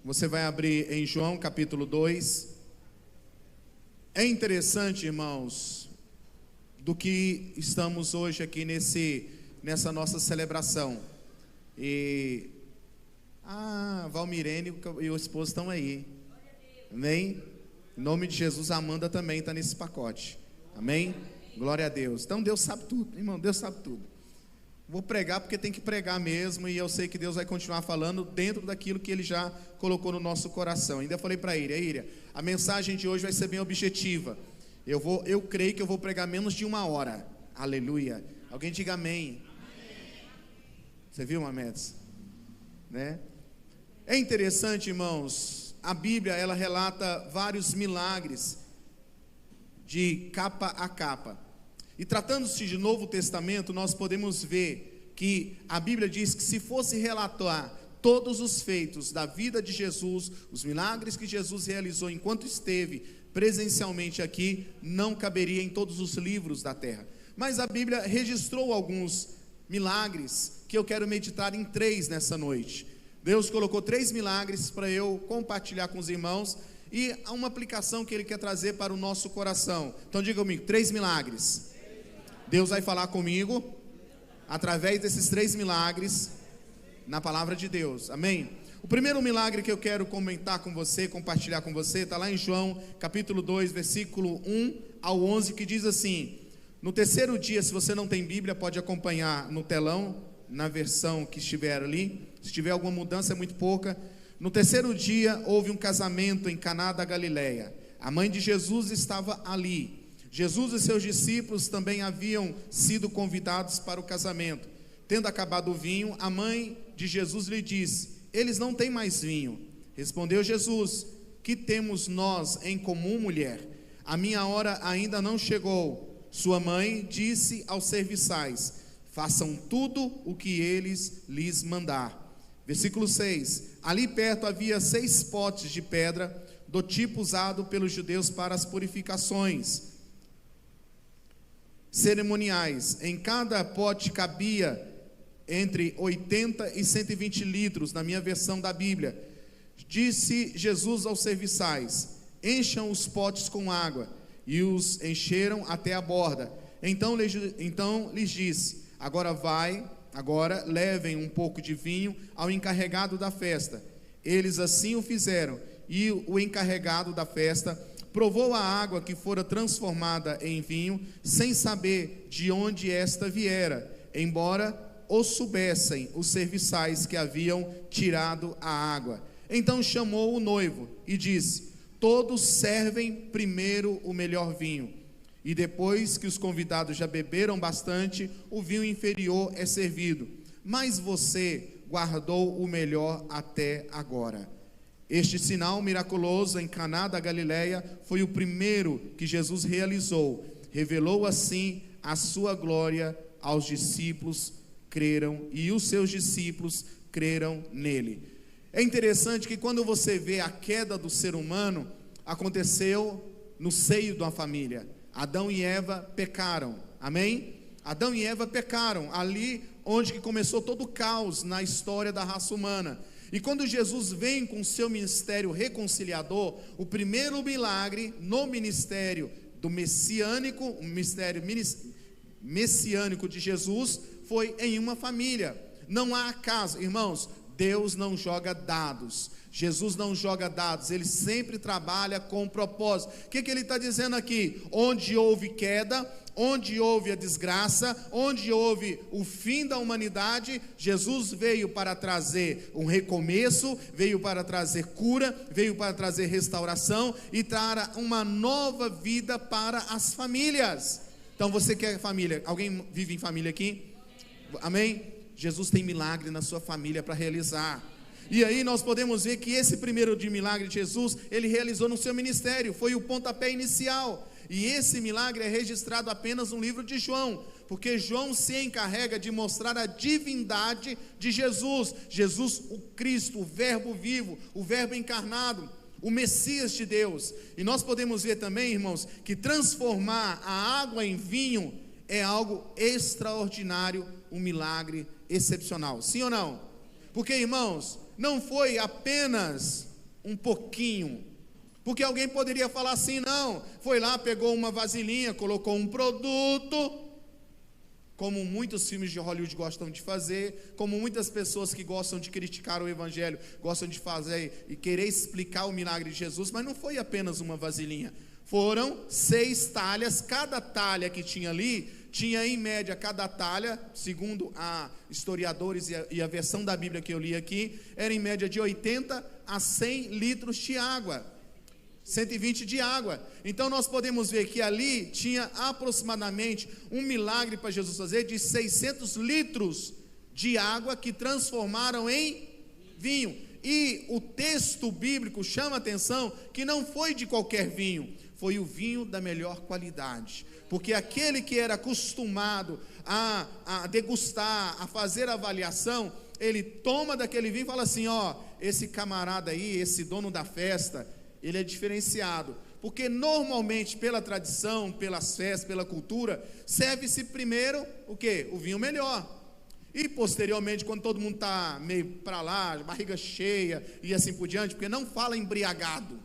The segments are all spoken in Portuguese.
Você vai abrir em João capítulo 2. É interessante, irmãos, do que estamos hoje aqui nessa nossa celebração. E Valmirene e o esposo estão aí. Amém? Em nome de Jesus, a Amanda também está nesse pacote. Amém? Glória a Deus. Então Deus sabe tudo, irmão, Deus sabe tudo. Vou pregar porque tem que pregar mesmo, e eu sei que Deus vai continuar falando dentro daquilo que Ele já colocou no nosso coração. Ainda falei para Íria, a mensagem de hoje vai ser bem objetiva. Eu creio que eu vou pregar menos de 1 hora. Aleluia. Alguém diga amém. Você viu, Mamedes? Né? É interessante, irmãos, a Bíblia, ela relata vários milagres de capa a capa. E tratando-se de Novo Testamento, nós podemos ver que a Bíblia diz que se fosse relatar todos os feitos da vida de Jesus, os milagres que Jesus realizou enquanto esteve presencialmente aqui, não caberia em todos os livros da terra. Mas a Bíblia registrou alguns milagres que eu quero meditar em 3 nessa noite. Deus colocou 3 milagres para eu compartilhar com os irmãos, e há uma aplicação que Ele quer trazer para o nosso coração. Então diga comigo, 3 milagres. Deus vai falar comigo através desses 3 milagres na palavra de Deus, amém? O primeiro milagre que eu quero comentar com você, compartilhar com você, está lá em João capítulo 2, versículo 1 ao 11, que diz assim: no terceiro dia, se você não tem Bíblia, pode acompanhar no telão, na versão que estiver ali. Se tiver alguma mudança, é muito pouca. No terceiro dia, houve um casamento em Caná da Galileia. A mãe de Jesus estava ali. Jesus e seus discípulos também haviam sido convidados para o casamento. Tendo acabado o vinho, a mãe de Jesus lhe disse: eles não têm mais vinho. Respondeu Jesus: que temos nós em comum, mulher? A minha hora ainda não chegou. Sua mãe disse aos serviçais: façam tudo o que eles lhes mandar. Versículo 6: ali perto havia 6 potes de pedra, do tipo usado pelos judeus para as purificações cerimoniais. Em cada pote cabia entre 80 e 120 litros, na minha versão da Bíblia. Disse Jesus aos serviçais: encham os potes com água. E os encheram até a borda. Então lhes disse: agora levem um pouco de vinho ao encarregado da festa. Eles assim o fizeram, e o encarregado da festa provou a água que fora transformada em vinho, sem saber de onde esta viera, embora o soubessem os serviçais que haviam tirado a água. Então chamou o noivo e disse: todos servem primeiro o melhor vinho, e depois que os convidados já beberam bastante, o vinho inferior é servido, mas você guardou o melhor até agora. Este sinal miraculoso em Caná da Galileia foi o primeiro que Jesus realizou. Revelou assim a sua glória aos discípulos, creram, e os seus discípulos creram nele. É interessante que quando você vê a queda do ser humano, aconteceu no seio de uma família. Adão e Eva pecaram, amém? Adão e Eva pecaram, ali onde que começou todo o caos na história da raça humana. E quando Jesus vem com o seu ministério reconciliador, o primeiro milagre no ministério do messiânico, o ministério messiânico de Jesus, foi em uma família. Não há acaso, irmãos. Deus não joga dados, Jesus não joga dados, Ele sempre trabalha com propósito. O que Ele está dizendo aqui? Onde houve queda, onde houve a desgraça, onde houve o fim da humanidade, Jesus veio para trazer um recomeço, veio para trazer cura, veio para trazer restauração e trará uma nova vida para as famílias. Então você quer família? Alguém vive em família aqui? Amém? Jesus tem milagre na sua família para realizar. E aí nós podemos ver que esse primeiro de milagre de Jesus, Ele realizou no seu ministério, foi o pontapé inicial. E esse milagre é registrado apenas no livro de João, porque João se encarrega de mostrar a divindade de Jesus. Jesus, o Cristo, o Verbo vivo, o Verbo encarnado, o Messias de Deus. E nós podemos ver também, irmãos, que transformar a água em vinho é algo extraordinário, um milagre excepcional. Sim ou não? Porque, irmãos, não foi apenas um pouquinho. Porque alguém poderia falar assim: não, foi lá, pegou uma vasilhinha, colocou um produto, como muitos filmes de Hollywood gostam de fazer, como muitas pessoas que gostam de criticar o Evangelho, gostam de fazer e querer explicar o milagre de Jesus, mas não foi apenas uma vasilhinha, foram 6 talhas, cada talha que tinha ali, tinha em média, cada talha, segundo a historiadores e a versão da Bíblia que eu li aqui, era em média de 80 a 100 litros de água, 120 de água. Então nós podemos ver que ali tinha aproximadamente um milagre para Jesus fazer de 600 litros de água que transformaram em vinho. E o texto bíblico chama a atenção que não foi de qualquer vinho, foi o vinho da melhor qualidade, porque aquele que era acostumado a degustar, a fazer a avaliação, ele toma daquele vinho e fala assim: ó, esse camarada aí, esse dono da festa, ele é diferenciado, porque normalmente pela tradição, pelas festas, pela cultura, serve-se primeiro o quê? O vinho melhor, e posteriormente, quando todo mundo está meio para lá, barriga cheia e assim por diante, porque não fala embriagado,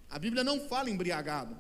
a Bíblia não fala embriagado,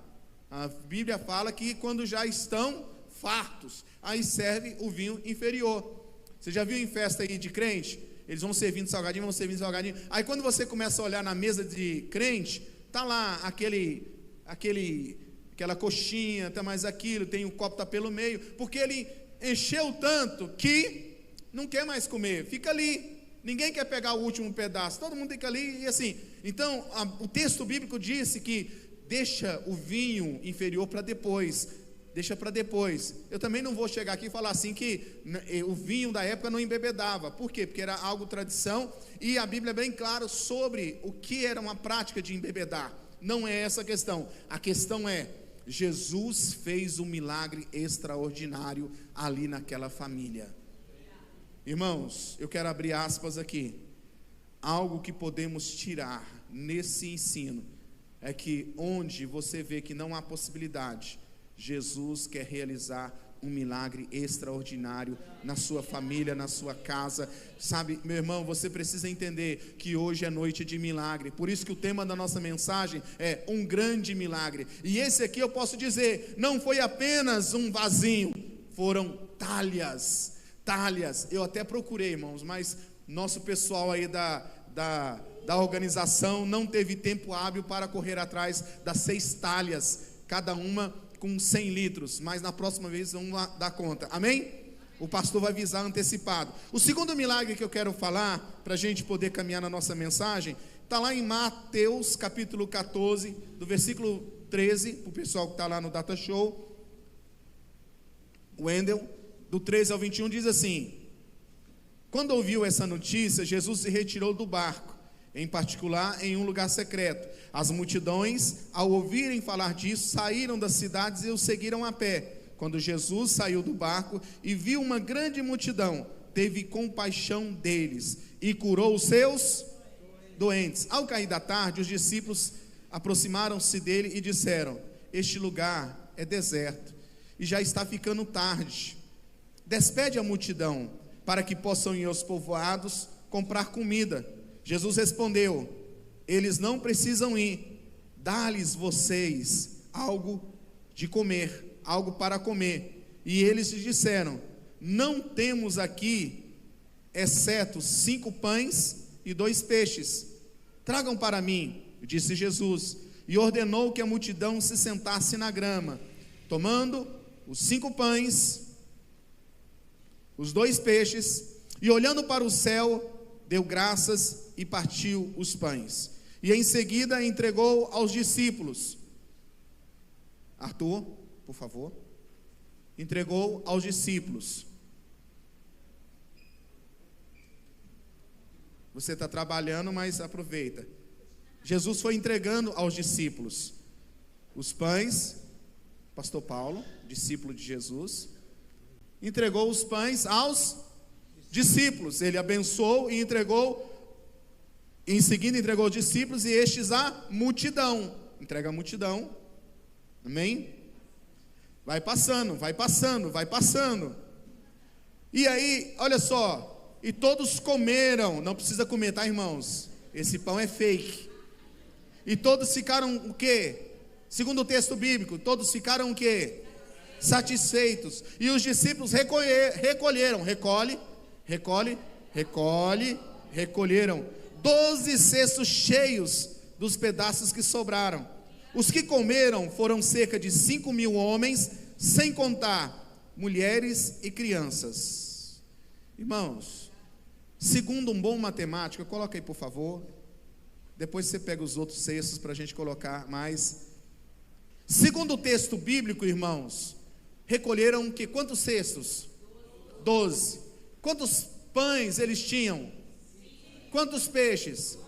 a Bíblia fala que quando já estão fartos, aí serve o vinho inferior. Você já viu em festa aí de crente? Eles vão servindo salgadinho, aí quando você começa a olhar na mesa de crente, tá lá aquela coxinha, tá mais aquilo, tem um copo tá pelo meio, porque ele encheu tanto que não quer mais comer, fica ali, ninguém quer pegar o último pedaço, todo mundo fica ali e assim. Então o texto bíblico disse que deixa o vinho inferior para depois, deixa para depois. Eu também não vou chegar aqui e falar assim que o vinho da época não embebedava. Por quê? Porque era algo tradição, e a Bíblia é bem clara sobre o que era uma prática de embebedar. Não é essa a questão. A questão é, Jesus fez um milagre extraordinário ali naquela família. Irmãos, eu quero abrir aspas aqui. Algo que podemos tirar nesse ensino é que onde você vê que não há possibilidade, Jesus quer realizar um milagre extraordinário na sua família, na sua casa. Sabe, meu irmão, você precisa entender que hoje é noite de milagre. Por isso que o tema da nossa mensagem é um grande milagre. E esse aqui eu posso dizer, não foi apenas um vasinho, foram talhas. Eu até procurei, irmãos, mas nosso pessoal aí da organização não teve tempo hábil para correr atrás das 6 talhas, cada uma com 100 litros, mas na próxima vez vamos dar conta, amém? O pastor vai avisar antecipado. O segundo milagre que eu quero falar, para a gente poder caminhar na nossa mensagem, está lá em Mateus capítulo 14, do versículo 13, para o pessoal que está lá no Data Show, Wendel, do 13 ao 21, diz assim: quando ouviu essa notícia, Jesus se retirou do barco, em particular em um lugar secreto. As multidões, ao ouvirem falar disso, saíram das cidades e o seguiram a pé. Quando Jesus saiu do barco e viu uma grande multidão, teve compaixão deles e curou os seus doentes. Ao cair da tarde, os discípulos aproximaram-se dele e disseram: este lugar é deserto e já está ficando tarde. Despede a multidão para que possam ir aos povoados comprar comida. Jesus respondeu: eles não precisam ir, dá-lhes vocês algo de comer, algo para comer. E eles lhe disseram: não temos aqui, exceto 5 pães e 2 peixes. Tragam para mim, disse Jesus, e ordenou que a multidão se sentasse na grama. Tomando os 5 pães, os 2 peixes, e olhando para o céu, deu graças e partiu os pães, e em seguida entregou aos discípulos. Arthur, por favor. Entregou aos discípulos. Você está trabalhando, mas aproveita. Jesus foi entregando aos discípulos os pães. Pastor Paulo, discípulo de Jesus, entregou os pães aos discípulos. Ele abençoou e entregou. Em seguida entregou aos discípulos e estes à multidão. Entrega a multidão. Amém? Vai passando. E aí, olha só, e todos comeram. Não precisa comer, tá, irmãos? esse pão é fake. E todos ficaram o quê? Segundo o texto bíblico, todos ficaram o quê? Satisfeitos. E os discípulos recolheram, recolheram 12 cestos cheios dos pedaços que sobraram. Os que comeram foram cerca de 5.000 homens, sem contar mulheres e crianças. Irmãos, segundo um bom matemático, coloca aí por favor, depois você pega os outros cestos para a gente colocar mais. Segundo o texto bíblico, irmãos, recolheram que quantos cestos? 12. Quantos pães eles tinham? Quantos peixes?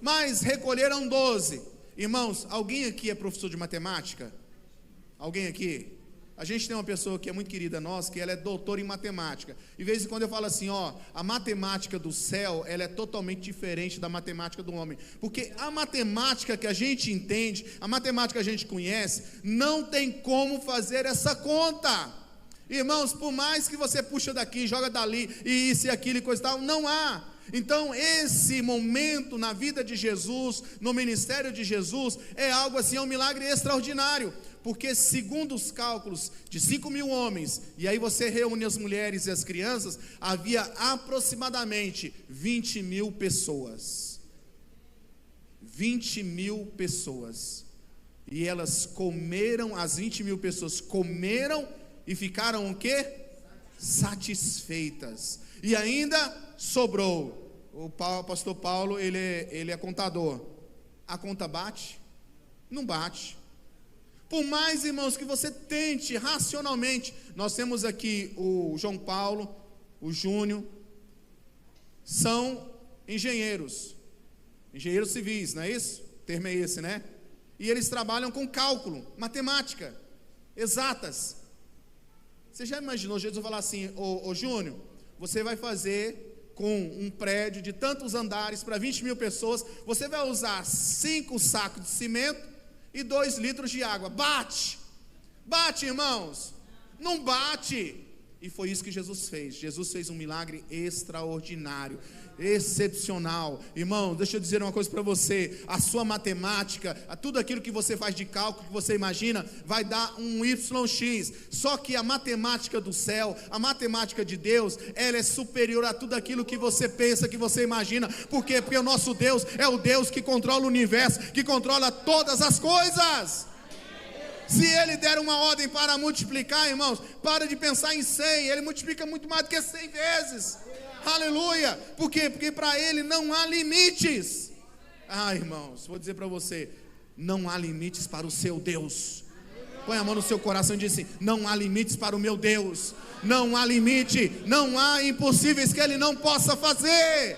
Mas recolheram 12. Irmãos, alguém aqui é professor de matemática? Alguém aqui? A gente tem uma pessoa que é muito querida nossa, que ela é doutora em matemática. E de vez em quando eu falo assim, a matemática do céu, ela é totalmente diferente da matemática do homem. Porque a matemática que a gente entende, a matemática que a gente conhece, não tem como fazer essa conta. Irmãos, por mais que você puxa daqui, joga dali, e isso e aquilo e coisa e tal, não há. Então esse momento na vida de Jesus, no ministério de Jesus, é algo assim, é um milagre extraordinário, porque segundo os cálculos de 5.000 homens, e aí você reúne as mulheres e as crianças, havia aproximadamente 20.000 pessoas, 20.000 pessoas, e elas comeram, as 20.000 pessoas comeram e ficaram o quê? Satisfeitas, e ainda sobrou. O pastor Paulo, ele é contador. A conta bate? Não bate. Por mais, irmãos, que você tente racionalmente, nós temos aqui o João Paulo, o Júnior, são engenheiros civis, não é isso? O termo é esse, né? E eles trabalham com cálculo, matemática, exatas. Você já imaginou Jesus falar assim, ô Júnior, você vai fazer com um prédio de tantos andares para 20.000 pessoas, você vai usar 5 sacos de cimento e 2 litros de água. Bate, irmãos, não bate. E foi isso que Jesus fez. Jesus fez um milagre extraordinário, excepcional. Irmão, deixa eu dizer uma coisa para você: a sua matemática, tudo aquilo que você faz de cálculo, que você imagina, vai dar um YX. Só que a matemática do céu, a matemática de Deus, ela é superior a tudo aquilo que você pensa, que você imagina. Por quê? Porque o nosso Deus é o Deus que controla o universo, que controla todas as coisas. Se Ele der uma ordem para multiplicar, irmãos, para de pensar em 100, Ele multiplica muito mais do que 100 vezes. Aleluia. Por quê? Porque para Ele não há limites. Irmãos, vou dizer para você, não há limites para o seu Deus. Põe a mão no seu coração e diz assim: não há limites para o meu Deus. Não há limite, não há impossíveis que Ele não possa fazer.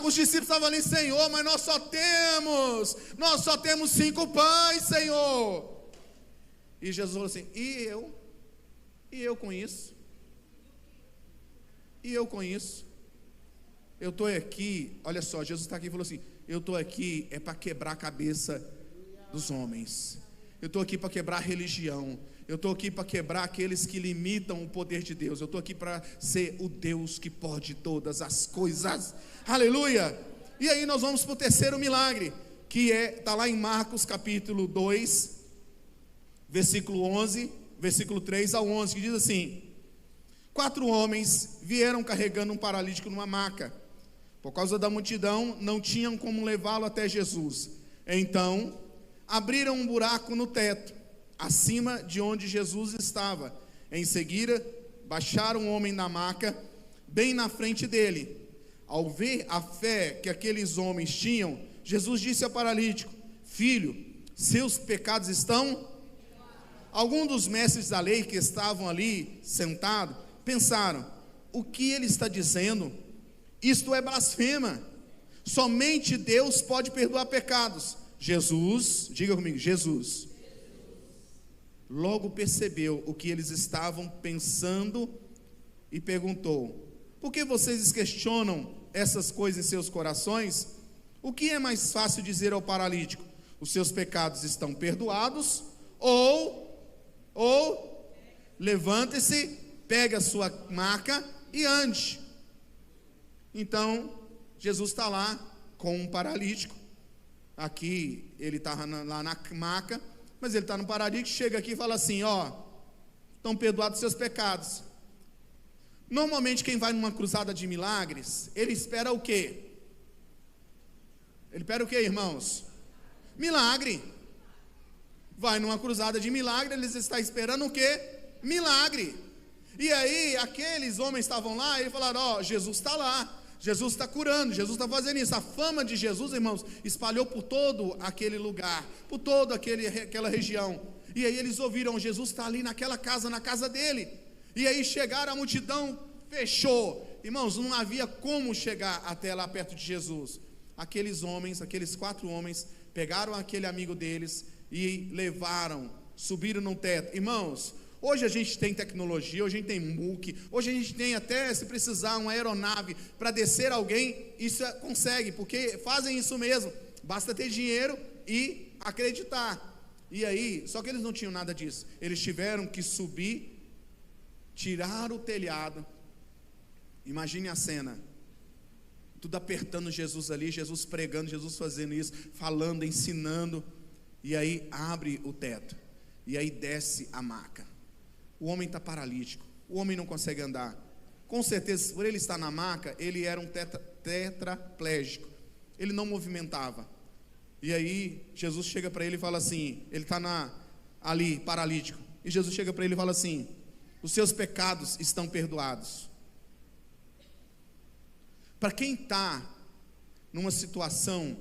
Os discípulos estavam ali, Senhor, mas nós só temos 5 pães, Senhor. E Jesus falou assim: e eu com isso? Eu estou aqui, olha só, Jesus está aqui e falou assim: eu estou aqui para quebrar a cabeça dos homens, eu estou aqui para quebrar a religião, eu estou aqui para quebrar aqueles que limitam o poder de Deus, eu estou aqui para ser o Deus que pode todas as coisas. Aleluia. E aí nós vamos para o terceiro milagre, que está lá em Marcos capítulo 2, versículo 3 ao 11, que diz assim: 4 homens vieram carregando um paralítico numa maca. Por causa da multidão, não tinham como levá-lo até Jesus. Então, abriram um buraco no teto, acima de onde Jesus estava. Em seguida, baixaram o homem na maca, bem na frente dele. Ao ver a fé que aqueles homens tinham, Jesus disse ao paralítico: filho, seus pecados estão... Alguns dos mestres da lei que estavam ali sentados pensaram: o que ele está dizendo? Isto é blasfema. Somente Deus pode perdoar pecados. Jesus, diga comigo, Jesus logo percebeu o que eles estavam pensando e perguntou: por que vocês questionam essas coisas em seus corações? O que é mais fácil dizer ao paralítico: os seus pecados estão perdoados, ou levante-se, pegue a sua maca e ande? Então Jesus está lá com um paralítico. Aqui ele estava lá na maca, mas ele está no paralítico, chega aqui e fala assim: ó, estão perdoados seus pecados. Normalmente quem vai numa cruzada de milagres, ele espera o quê? Ele espera o quê, irmãos? Milagre. Vai numa cruzada de milagre, eles estão esperando o quê? Milagre. E aí, aqueles homens estavam lá, e falaram: ó, Jesus está lá, Jesus está curando, Jesus está fazendo isso. A fama de Jesus, irmãos, espalhou por todo aquele lugar, por toda aquela região. E aí eles ouviram: Jesus está ali naquela casa, na casa dele. E aí chegaram, a multidão fechou. Irmãos, não havia como chegar até lá perto de Jesus. Aqueles homens, aqueles 4 homens, pegaram aquele amigo deles e levaram, subiram no teto. Irmãos, hoje a gente tem tecnologia, hoje a gente tem MOOC, hoje a gente tem até, se precisar, uma aeronave para descer alguém, isso consegue, porque fazem isso mesmo, basta ter dinheiro e acreditar. E aí, só que eles não tinham nada disso, eles tiveram que subir, tirar o telhado. Imagine a cena, tudo apertando Jesus ali, Jesus pregando, Jesus fazendo isso, falando, ensinando, e aí abre o teto, e aí desce a maca. O homem está paralítico, o homem não consegue andar. Com certeza, por ele estar na maca, ele era um tetraplégico, ele não movimentava. E aí Jesus chega para ele e fala assim, ele está ali paralítico, e Jesus chega para ele e fala assim: os seus pecados estão perdoados. Para quem está numa situação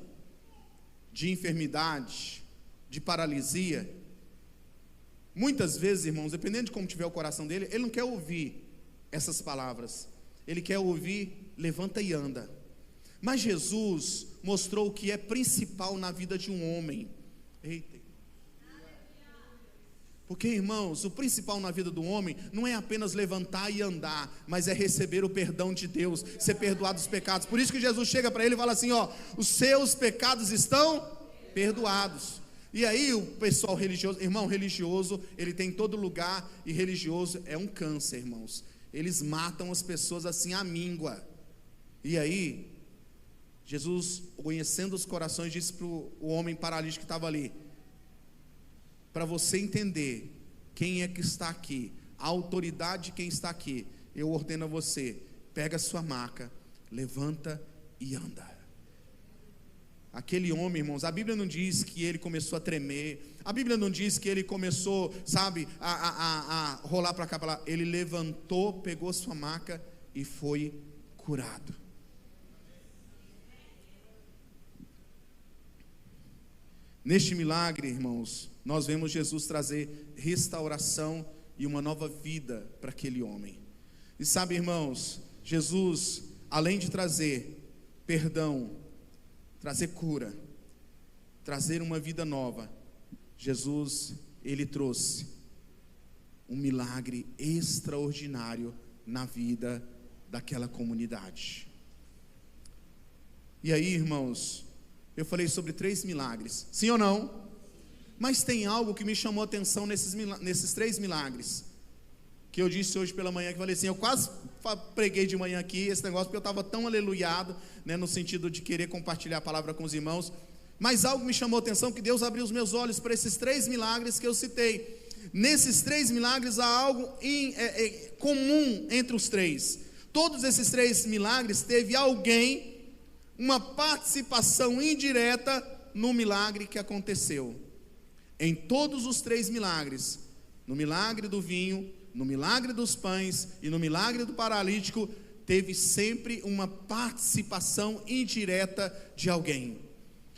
de enfermidade, de paralisia, muitas vezes, irmãos, dependendo de como tiver o coração dele, ele não quer ouvir essas palavras, ele quer ouvir: levanta e anda. Mas Jesus mostrou o que é principal na vida de um homem. Eita. Porque, irmãos, o principal na vida do homem não é apenas levantar e andar, mas é receber o perdão de Deus, ser perdoado dos pecados. Por isso que Jesus chega para ele e fala assim: ó, os seus pecados estão perdoados. E aí o pessoal religioso, irmão, religioso, ele tem em todo lugar, e religioso é um câncer, irmãos. Eles matam as pessoas assim à míngua. E aí Jesus, conhecendo os corações, disse para o homem paralítico que estava ali: para você entender quem é que está aqui, a autoridade de quem está aqui, eu ordeno a você: pega a sua maca, levanta e anda. Aquele homem, irmãos, a Bíblia não diz que ele começou a tremer, a Bíblia não diz que ele começou, sabe, a rolar para cá, para lá. Ele levantou, pegou a sua maca e foi curado. Neste milagre, irmãos, nós vemos Jesus trazer restauração e uma nova vida para aquele homem. E sabe, irmãos, Jesus, além de trazer perdão, trazer cura, trazer uma vida nova, Jesus, ele trouxe um milagre extraordinário na vida daquela comunidade. E aí, irmãos, eu falei sobre 3 milagres, sim ou não? Mas tem algo que me chamou a atenção nesses 3 milagres, que eu disse hoje pela manhã, que eu falei assim, eu quase preguei de manhã aqui esse negócio, porque eu estava tão aleluiado, né, no sentido de querer compartilhar a palavra com os irmãos. Mas algo me chamou a atenção, que Deus abriu os meus olhos para esses 3 milagres que eu citei. Nesses 3 milagres há algo comum entre os 3. Todos esses 3 milagres teve alguém, uma participação indireta no milagre que aconteceu. Em todos os 3 milagres, no milagre do vinho, no milagre dos pães e no milagre do paralítico, teve sempre uma participação indireta de alguém.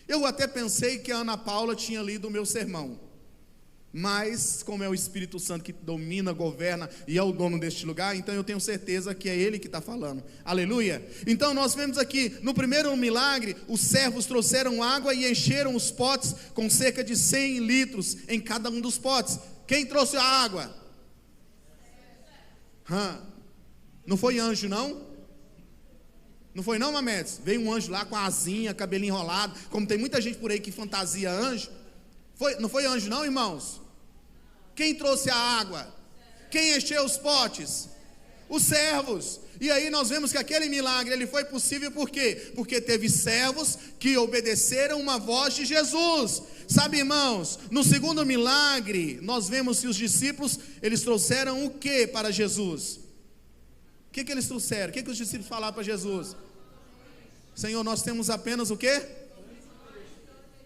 Eu até pensei que a Ana Paula tinha lido o meu sermão, mas como é o Espírito Santo que domina, governa e é o dono deste lugar, então eu tenho certeza que é Ele que está falando. Aleluia. Então nós vemos aqui, no primeiro milagre, os servos trouxeram água e encheram os potes com cerca de 100 litros em cada um dos potes. Quem trouxe a água? Não foi anjo, não? Não foi não, Mamedes? Veio um anjo lá com a asinha, cabelinho enrolado, como tem muita gente por aí que fantasia anjo. Não foi anjo não, irmãos? Quem trouxe a água? Quem encheu os potes? Os servos. E aí nós vemos que aquele milagre, ele foi possível por quê? Porque teve servos que obedeceram uma voz de Jesus. Sabe, irmãos, no segundo milagre, nós vemos que os discípulos, eles trouxeram o que para Jesus? O que eles trouxeram? O que os discípulos falaram para Jesus? Senhor, nós temos apenas o quê?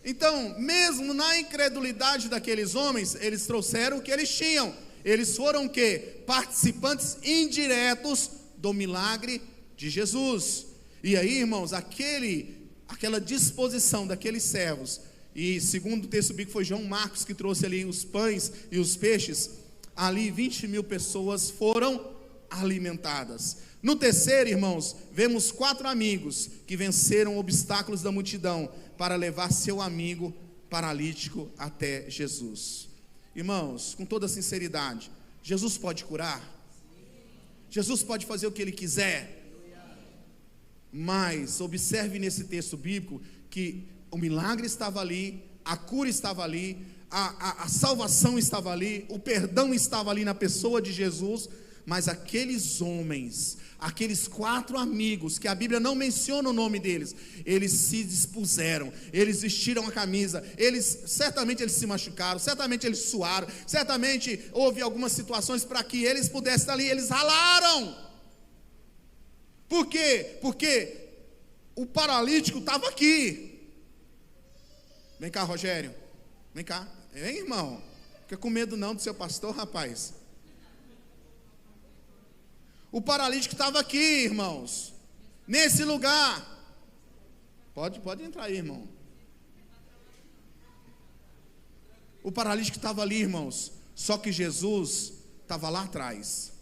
Então, mesmo na incredulidade daqueles homens, eles trouxeram o que eles tinham. Eles foram o quê? Participantes indiretos do milagre de Jesus. E aí, irmãos, aquela disposição daqueles servos, e segundo o texto bíblico foi João Marcos que trouxe ali os pães e os peixes, ali 20.000 pessoas foram alimentadas. No terceiro, irmãos, vemos 4 amigos que venceram obstáculos da multidão para levar seu amigo paralítico até Jesus. Irmãos, com toda sinceridade, Jesus pode curar? Jesus pode fazer o que Ele quiser? Mas observe nesse texto bíblico que o milagre estava ali, a cura estava ali, a salvação estava ali, o perdão estava ali na pessoa de Jesus. Mas aqueles homens, aqueles 4 amigos, que a Bíblia não menciona o nome deles, eles se dispuseram, eles vestiram a camisa, certamente eles se machucaram, certamente eles suaram, certamente houve algumas situações para que eles pudessem estar ali, eles ralaram. Por quê? Porque o paralítico estava aqui. Vem cá, Rogério, vem cá, vem, irmão, fica com medo não do seu pastor, rapaz. O paralítico estava aqui, irmãos, nesse lugar. Pode entrar aí, irmão. O paralítico estava ali, irmãos, só que Jesus estava lá atrás.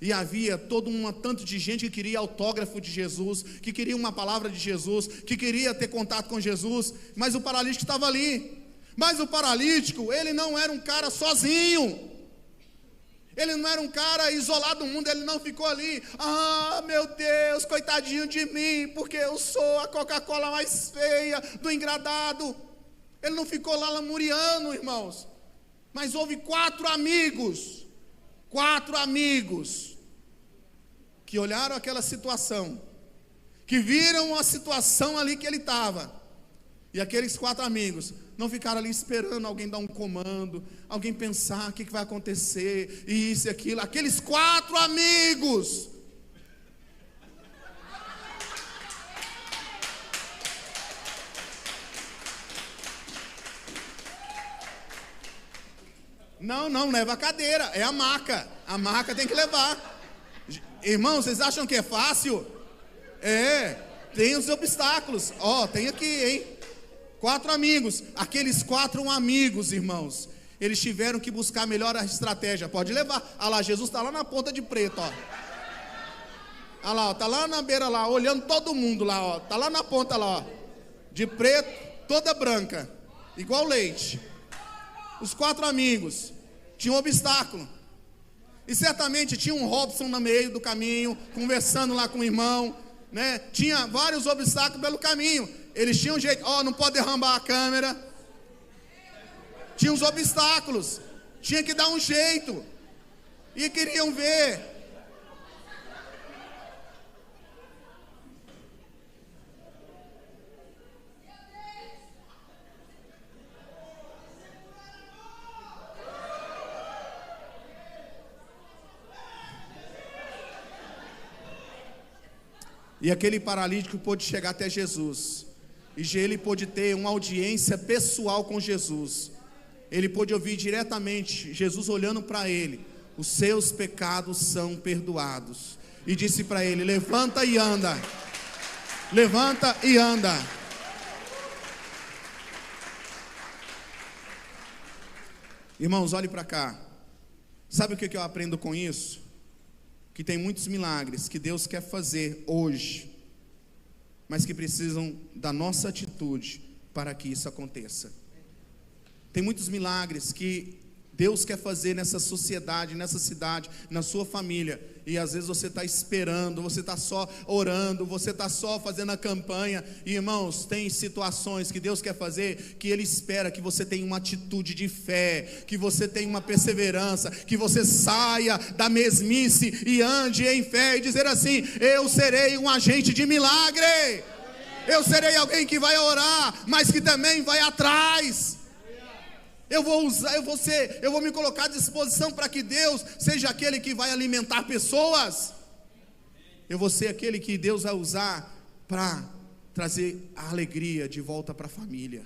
E havia todo um tanto de gente que queria autógrafo de Jesus, que queria uma palavra de Jesus, que queria ter contato com Jesus, mas o paralítico estava ali. Mas o paralítico, ele não era um cara sozinho, ele não era um cara isolado do mundo, ele não ficou ali, meu Deus, coitadinho de mim, porque eu sou a Coca-Cola mais feia do engradado. Ele não ficou lá lamuriando, irmãos, mas houve 4 amigos, que olharam aquela situação, que viram a situação ali que ele estava, e aqueles 4 amigos não ficaram ali esperando alguém dar um comando, alguém pensar o que vai acontecer, e isso e aquilo. Aqueles 4 amigos não leva a cadeira, é a maca tem que levar. Irmãos, vocês acham que é fácil? Tem os obstáculos, tem aqui, hein? 4 amigos, aqueles 4 amigos, irmãos, eles tiveram que buscar melhor a estratégia. Pode levar, olha lá, Jesus está lá na ponta de preto, olha lá, está lá na beira lá, olhando todo mundo lá, está lá na ponta lá, de preto, toda branca, igual leite. Os 4 amigos tinham um obstáculo, e certamente tinha um Robson no meio do caminho, conversando lá com o irmão, né? Tinha vários obstáculos pelo caminho. Eles tinham um jeito, não pode derrambar a câmera. Tinha os obstáculos, tinha que dar um jeito, e queriam ver. E aquele paralítico pôde chegar até Jesus, e ele pôde ter uma audiência pessoal com Jesus. Ele pôde ouvir diretamente Jesus olhando para ele: os seus pecados são perdoados. E disse para ele: levanta e anda. Levanta e anda. Irmãos, olhe para cá. Sabe o que eu aprendo com isso? Que tem muitos milagres que Deus quer fazer hoje, mas que precisam da nossa atitude para que isso aconteça. Tem muitos milagres que Deus quer fazer nessa sociedade, nessa cidade, na sua família, E às vezes você está esperando, você está só orando, você está só fazendo a campanha. E irmãos, tem situações que Deus quer fazer, que Ele espera que você tenha uma atitude de fé, que você tenha uma perseverança, que você saia da mesmice e ande em fé e dizer assim: eu serei um agente de milagre. Eu serei alguém que vai orar, mas que também vai atrás. Eu vou me colocar à disposição para que Deus seja aquele que vai alimentar pessoas. Eu vou ser aquele que Deus vai usar para trazer a alegria de volta para a família.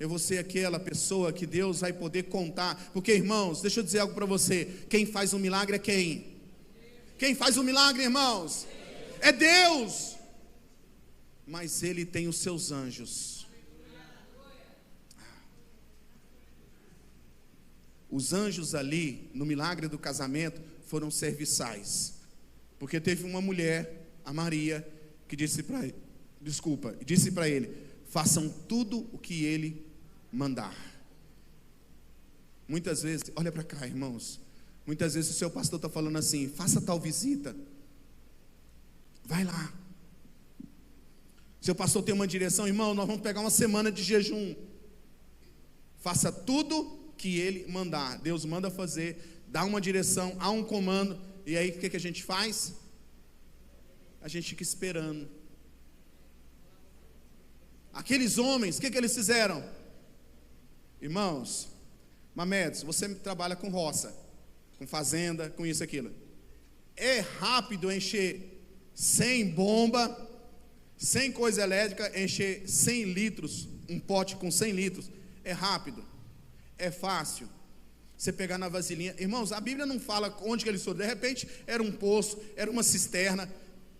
Eu vou ser aquela pessoa que Deus vai poder contar. Porque, irmãos, deixa eu dizer algo para você: quem faz um milagre é quem? Quem faz um milagre, irmãos? É Deus. Mas Ele tem os seus anjos. Os anjos ali, no milagre do casamento, foram serviçais. Porque teve uma mulher, a Maria, que disse para ele: façam tudo o que ele mandar. Muitas vezes, olha para cá, irmãos, muitas vezes o seu pastor está falando assim: faça tal visita, vai lá. Seu pastor tem uma direção: irmão, nós vamos pegar uma semana de jejum. Faça tudo que ele mandar. Deus manda fazer, dá uma direção, há um comando. E aí o que a gente faz? A gente fica esperando. Aqueles homens, o que eles fizeram? Irmãos, Mamedes, você trabalha com roça, com fazenda, com isso e aquilo. É rápido encher 100 bomba, 100 coisa elétrica, encher 100 litros, um pote com 100 litros. É rápido, é fácil. Você pegar na vasilhinha. Irmãos, a Bíblia não fala onde que eles foram. De repente era um poço, era uma cisterna.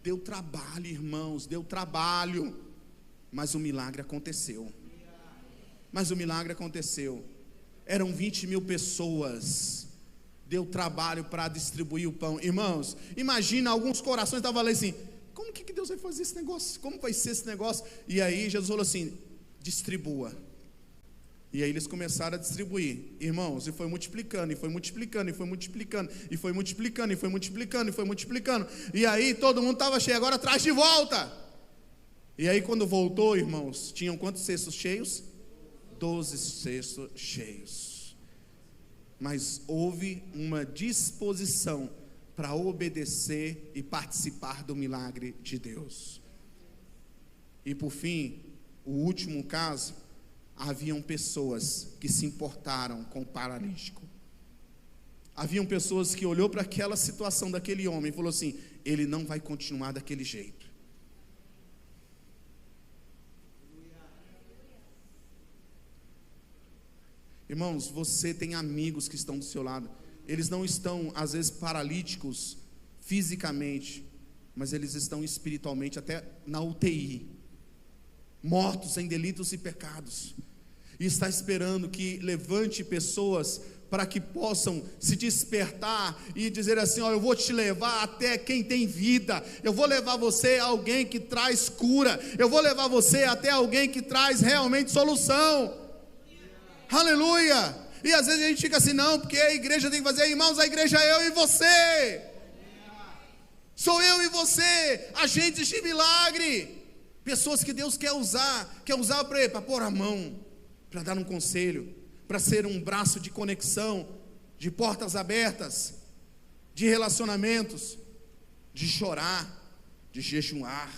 Deu trabalho, irmãos, deu trabalho. Mas o milagre aconteceu. Eram 20 mil pessoas. Deu trabalho para distribuir o pão. Irmãos, imagina, alguns corações estavam ali assim: como que Deus vai fazer esse negócio? Como vai ser esse negócio? E aí Jesus falou assim: distribua. E aí eles começaram a distribuir, irmãos, e foi multiplicando, e foi multiplicando, e foi multiplicando, e foi multiplicando, e foi multiplicando, e foi multiplicando. E aí todo mundo estava cheio, agora traz de volta. E aí quando voltou, irmãos, tinham quantos cestos cheios? 12 cestos cheios. Mas houve uma disposição para obedecer e participar do milagre de Deus. E por fim, o último caso, haviam pessoas que se importaram com o paralítico. Haviam pessoas que olhou para aquela situação daquele homem e falou assim: ele não vai continuar daquele jeito. Irmãos, você tem amigos que estão do seu lado. Eles não estão, às vezes, paralíticos fisicamente, mas eles estão espiritualmente, até na UTI, mortos em delitos e pecados, e está esperando que levante pessoas para que possam se despertar e dizer assim: ó, eu vou te levar até quem tem vida, eu vou levar você a alguém que traz cura, eu vou levar você até alguém que traz realmente solução. Aleluia! E às vezes a gente fica assim: não, porque a igreja tem que fazer. Irmãos, a igreja é eu e você, sou eu e você, agentes de milagre, pessoas que Deus quer usar para pôr a mão, para dar um conselho, para ser um braço de conexão, de portas abertas, de relacionamentos, de chorar, de jejuar.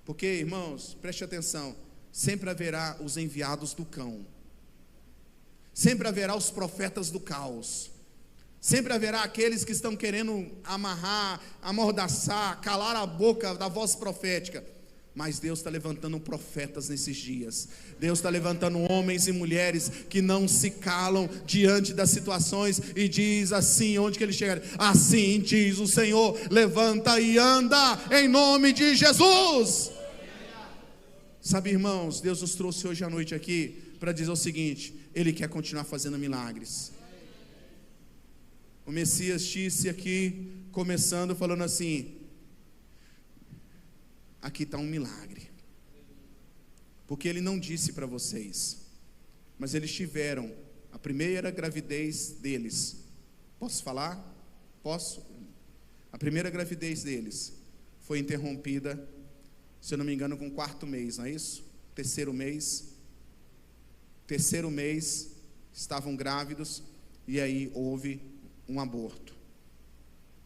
Porque, irmãos, preste atenção, sempre haverá os enviados do cão, sempre haverá os profetas do caos, sempre haverá aqueles que estão querendo amarrar, amordaçar, calar a boca da voz profética. Mas Deus está levantando profetas nesses dias. Deus está levantando homens e mulheres que não se calam diante das situações e diz assim, onde que eles chegarem: assim diz o Senhor, levanta e anda em nome de Jesus. Sabe, irmãos, Deus nos trouxe hoje à noite aqui para dizer o seguinte: Ele quer continuar fazendo milagres. O Messias disse aqui, começando falando assim: aqui está um milagre. Porque Ele não disse para vocês, mas eles tiveram a primeira gravidez deles. Posso falar? Posso? A primeira gravidez deles foi interrompida, se eu não me engano, com o 4º mês, não é isso? Terceiro mês, estavam grávidos, e aí houve um aborto.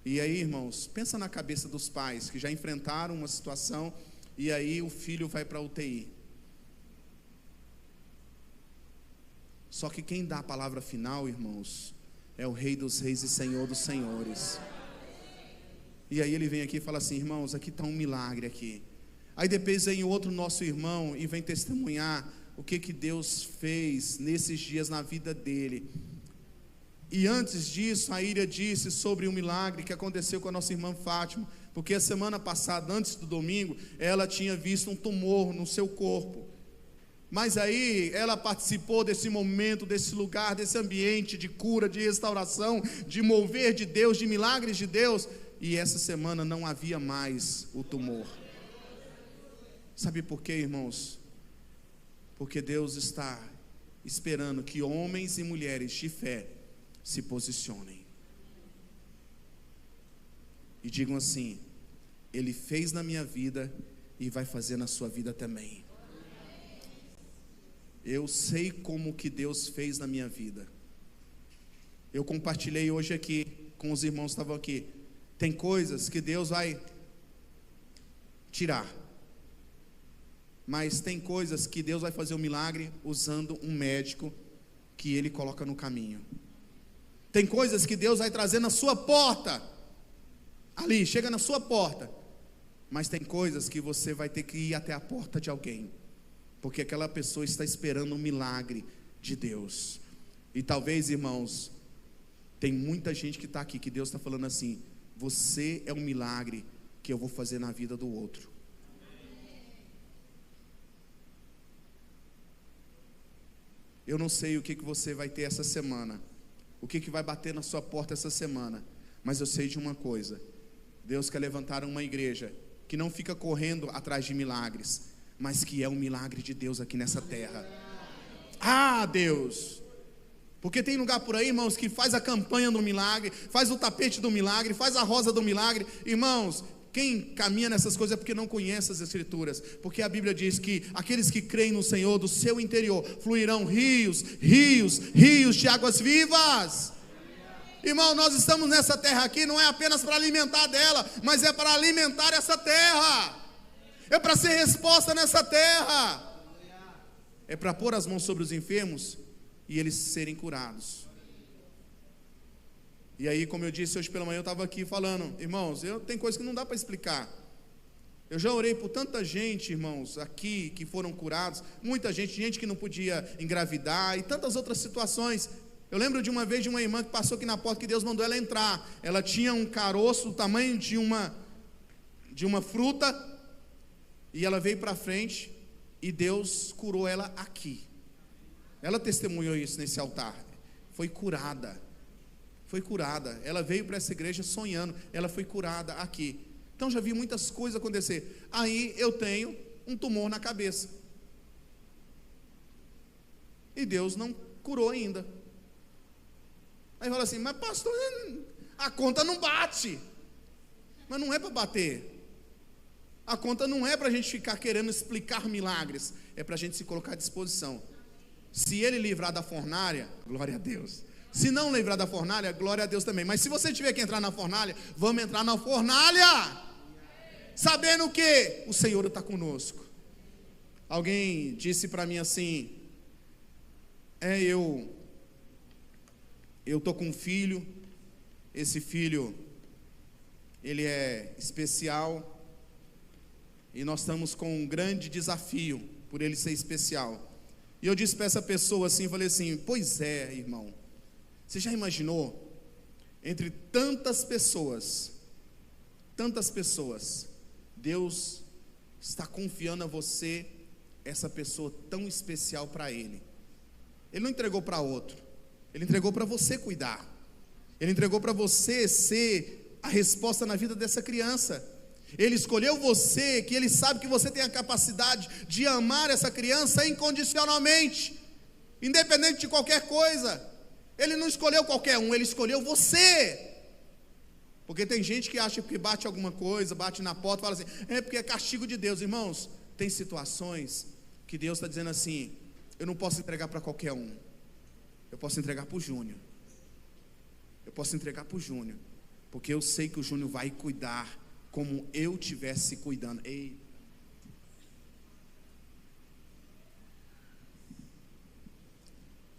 E aí, irmãos, pensa na cabeça dos pais que já enfrentaram uma situação, e aí o filho vai para a UTI. Só que quem dá a palavra final, irmãos, é o Rei dos Reis e Senhor dos Senhores. E aí ele vem aqui e fala assim: irmãos, aqui está um milagre aqui. Aí depois vem outro nosso irmão e vem testemunhar o que Deus fez nesses dias na vida dele. E antes disso, a Íria disse sobre um milagre que aconteceu com a nossa irmã Fátima, porque a semana passada, antes do domingo, ela tinha visto um tumor no seu corpo. Mas aí ela participou desse momento, desse lugar, desse ambiente de cura, de restauração, de mover de Deus, de milagres de Deus. E essa semana não havia mais o tumor. Sabe por quê, irmãos? Porque Deus está esperando que homens e mulheres de fé se posicionem e digam assim: Ele fez na minha vida e vai fazer na sua vida também. Eu sei como que Deus fez na minha vida. Eu compartilhei hoje aqui com os irmãos que estavam aqui. Tem coisas que Deus vai tirar, mas tem coisas que Deus vai fazer um milagre usando um médico que Ele coloca no caminho. Tem coisas que Deus vai trazer na sua porta, ali, chega na sua porta. Mas tem coisas que você vai ter que ir até a porta de alguém, porque aquela pessoa está esperando um milagre de Deus. E talvez, irmãos, tem muita gente que está aqui, que Deus está falando assim: você é um milagre que eu vou fazer na vida do outro. Eu não sei o que você vai ter essa semana, o que vai bater na sua porta essa semana, mas eu sei de uma coisa: Deus quer levantar uma igreja que não fica correndo atrás de milagres, mas que é um milagre de Deus aqui nessa terra. Ah, Deus! Porque tem lugar por aí, irmãos, que faz a campanha do milagre, faz o tapete do milagre, faz a rosa do milagre. Irmãos, quem caminha nessas coisas é porque não conhece as Escrituras, porque a Bíblia diz que aqueles que creem no Senhor, do seu interior fluirão rios de águas vivas. Irmão, nós estamos nessa terra aqui, não é apenas para alimentar dela, mas é para alimentar essa terra, é para ser resposta nessa terra, é para pôr as mãos sobre os enfermos e eles serem curados. E aí, como eu disse hoje pela manhã, eu estava aqui falando, irmãos, tem coisa que não dá para explicar. Eu já orei por tanta gente, irmãos, aqui que foram curados, muita gente que não podia engravidar e tantas outras situações. Eu lembro de uma vez de uma irmã que passou aqui na porta, que Deus mandou ela entrar. Ela tinha um caroço do tamanho de uma fruta, e ela veio para frente e Deus curou ela aqui. Ela testemunhou isso nesse altar. Foi curada. Ela veio para essa igreja sonhando, ela foi curada aqui. Então já vi muitas coisas acontecer. Aí eu tenho um tumor na cabeça, e Deus não curou ainda. Aí fala assim: mas pastor, a conta não bate. Mas não é para bater. A conta não é para a gente ficar querendo explicar milagres, é para a gente se colocar à disposição. Se Ele livrar da fornalha, glória a Deus. Se não livrar da fornalha, glória a Deus também. Mas se você tiver que entrar na fornalha, vamos entrar na fornalha, sabendo que o Senhor está conosco. Alguém disse para mim assim: eu estou com um filho, esse filho, ele é especial, e nós estamos com um grande desafio por ele ser especial. E eu disse para essa pessoa assim, falei assim: pois é, irmão, você já imaginou, entre tantas pessoas, Deus está confiando a você essa pessoa tão especial para Ele. Ele não entregou para outro, Ele entregou para você cuidar, Ele entregou para você ser a resposta na vida dessa criança. Ele escolheu você, que Ele sabe que você tem a capacidade de amar essa criança incondicionalmente, independente de qualquer coisa. Ele não escolheu qualquer um, Ele escolheu você. Porque tem gente que acha que bate alguma coisa, bate na porta, fala assim, é porque é castigo de Deus. Irmãos, tem situações que Deus está dizendo assim, eu não posso entregar para qualquer um. Eu posso entregar para o Júnior. Eu posso entregar para o Júnior, porque eu sei que o Júnior vai cuidar como eu estivesse cuidando. Ei.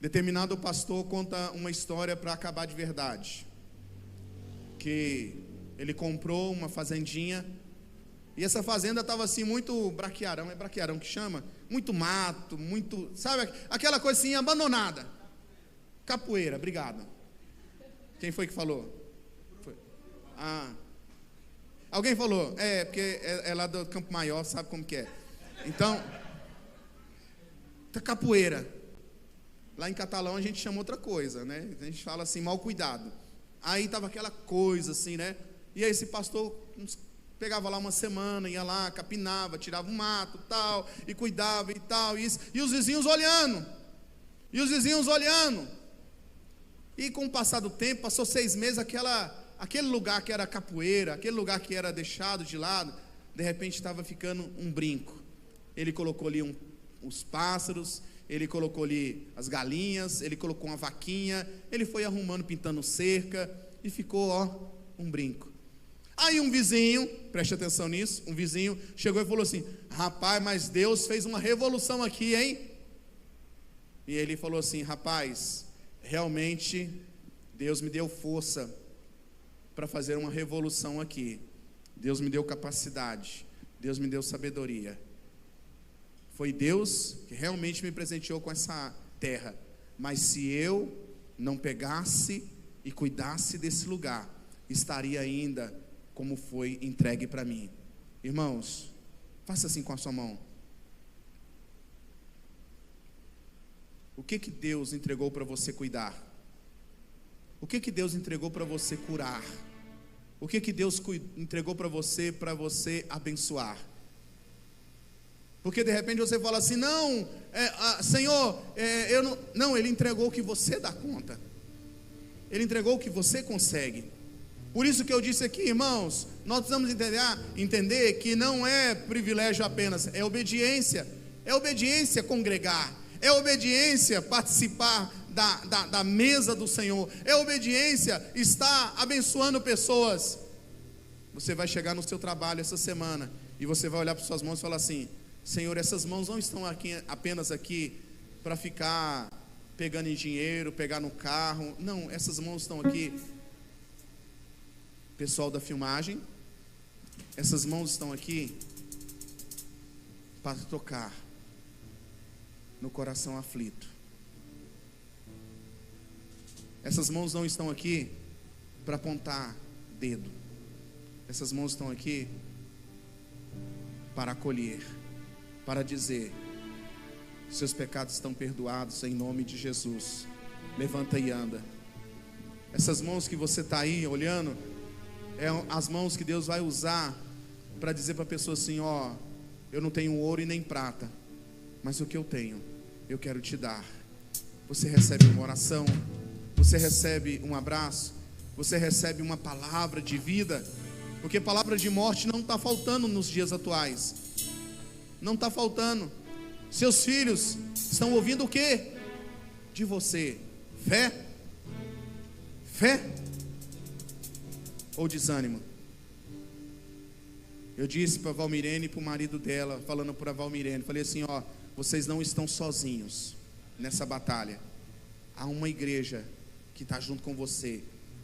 Determinado pastor conta uma história para acabar de verdade, que ele comprou uma fazendinha, e essa fazenda estava assim muito braquiarão, é braquiarão que chama? Muito mato, muito, sabe, aquela coisa assim abandonada. Capoeira, obrigado. Quem foi que falou? Foi. Alguém falou, porque é lá do Campo Maior, sabe como que é. Então, tá capoeira. Lá em Catalão a gente chama outra coisa, né? A gente fala assim, mal cuidado. Aí tava aquela coisa assim, né? E aí esse pastor pegava lá uma semana, ia lá, capinava, tirava um mato, tal, e cuidava e tal, e os vizinhos olhando. E com o passar do tempo, passou 6 meses, aquele lugar que era capoeira, aquele lugar que era deixado de lado, de repente estava ficando um brinco. Ele colocou ali os pássaros, ele colocou ali as galinhas, ele colocou uma vaquinha, ele foi arrumando, pintando cerca, e ficou, um brinco. Aí um vizinho, preste atenção nisso, um vizinho chegou e falou assim, rapaz, mas Deus fez uma revolução aqui, hein? E ele falou assim, rapaz, realmente Deus me deu força para fazer uma revolução aqui. Deus me deu capacidade, Deus me deu sabedoria. Foi Deus que realmente me presenteou com essa terra. Mas se eu não pegasse e cuidasse desse lugar, estaria ainda como foi entregue para mim. Irmãos, faça assim com a sua mão. O que Deus entregou para você cuidar? O que Deus entregou para você curar? O que Deus entregou para você abençoar? Porque de repente você fala assim, não, Senhor, eu não, Ele entregou o que você dá conta, Ele entregou o que você consegue. Por isso que eu disse aqui, irmãos, nós precisamos entender que não é privilégio apenas, é obediência congregar, é obediência participar da mesa do Senhor, é obediência estar abençoando pessoas. Você vai chegar no seu trabalho essa semana, e você vai olhar para suas mãos e falar assim, Senhor, essas mãos não estão apenas aqui para ficar pegando em dinheiro, pegar no carro. Não, essas mãos estão aqui. Pessoal da filmagem, essas mãos estão aqui para tocar no coração aflito. Essas mãos não estão aqui para apontar dedo. Essas mãos estão aqui para acolher, para dizer, seus pecados estão perdoados em nome de Jesus. Levanta e anda. Essas mãos que você está aí olhando, as mãos que Deus vai usar para dizer para a pessoa assim, eu não tenho ouro e nem prata, mas o que eu tenho, eu quero te dar. Você recebe uma oração, você recebe um abraço, você recebe uma palavra de vida, porque palavra de morte não está faltando nos dias atuais. Não está faltando. Seus filhos estão ouvindo o quê? De você. Fé ou desânimo? Eu disse para a Valmirene e para o marido dela, falando para a Valmirene, falei assim, vocês não estão sozinhos nessa batalha. Há uma igreja que está junto com você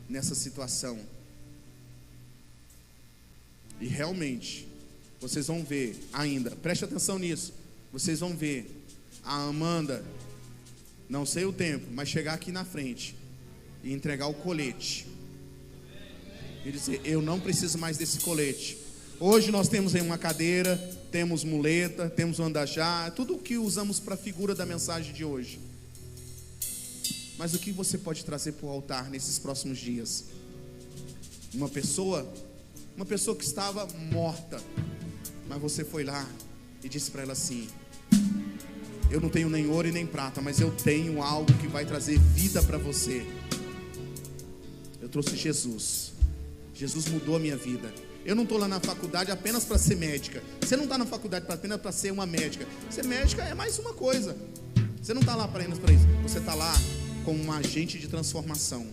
nessa situação. E realmente vocês vão ver ainda, preste atenção nisso, vocês vão ver a Amanda, não sei o tempo, mas chegar aqui na frente e entregar o colete e dizer, eu não preciso mais desse colete. Hoje nós temos aí uma cadeira, temos muleta, temos um andajá, tudo o que usamos para a figura da mensagem de hoje. Mas o que você pode trazer para o altar nesses próximos dias? Uma pessoa que estava morta, mas você foi lá e disse para ela assim, eu não tenho nem ouro e nem prata, mas eu tenho algo que vai trazer vida para você. Eu trouxe Jesus. Jesus mudou a minha vida. Eu não estou lá na faculdade apenas para ser médica. Você não está na faculdade apenas para ser uma médica. Ser médica é mais uma coisa. Você não está lá apenas para isso. Você está lá como um agente de transformação.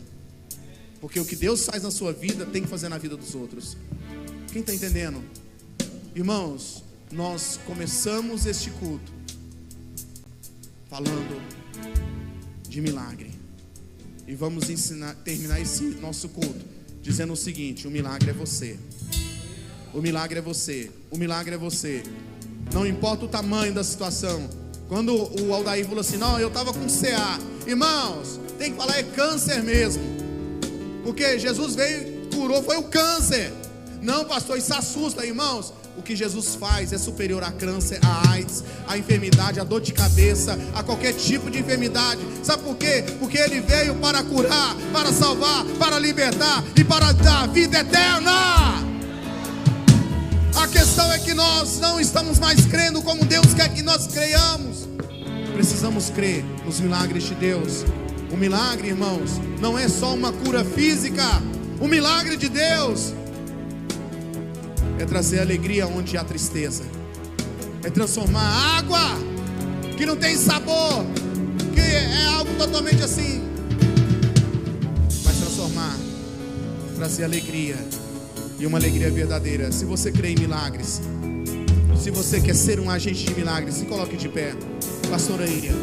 Porque o que Deus faz na sua vida tem que fazer na vida dos outros. Quem está entendendo? Irmãos, nós começamos este culto falando de milagre. E vamos terminar esse nosso culto dizendo o seguinte: o milagre é você. O milagre é você. O milagre é você. Não importa o tamanho da situação. Quando o Aldair falou assim: não, eu estava com CA. Irmãos, tem que falar é câncer mesmo. Porque Jesus veio, curou, foi o câncer. Não, pastor, isso assusta, irmãos. O que Jesus faz é superior a câncer, a AIDS, a enfermidade, a dor de cabeça, a qualquer tipo de enfermidade. Sabe por quê? Porque Ele veio para curar, para salvar, para libertar e para dar vida eterna. A questão é que nós não estamos mais crendo como Deus quer que nós creiamos. Precisamos crer nos milagres de Deus. O milagre, irmãos, não é só uma cura física. O milagre de Deus é trazer alegria onde há tristeza. É transformar água que não tem sabor, que é algo totalmente assim, vai transformar, trazer alegria, e uma alegria verdadeira. Se você crê em milagres, se você quer ser um agente de milagres, se coloque de pé. Pastora Ilha.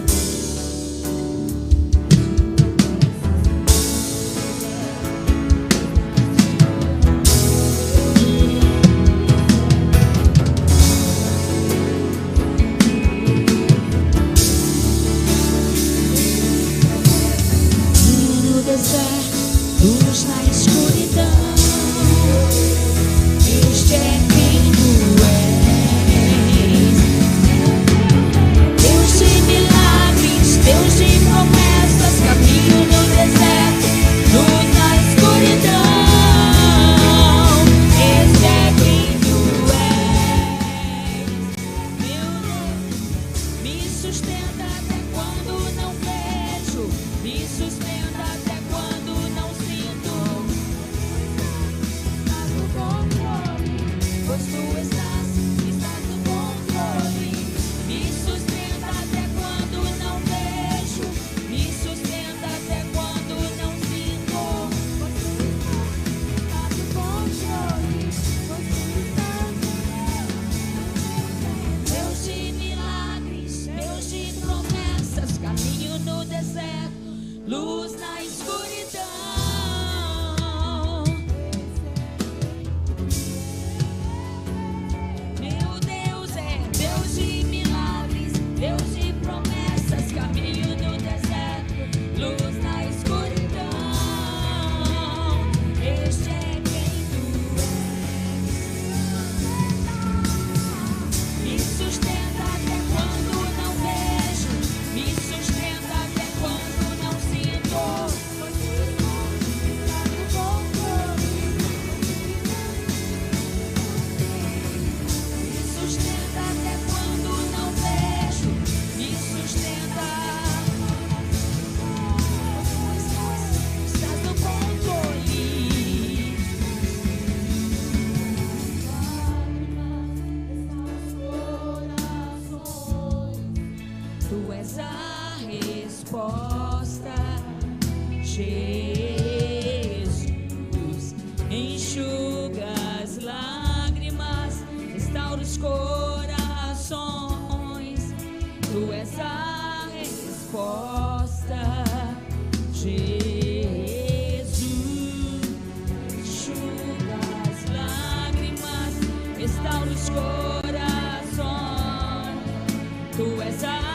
Restaura os corações. Tu és a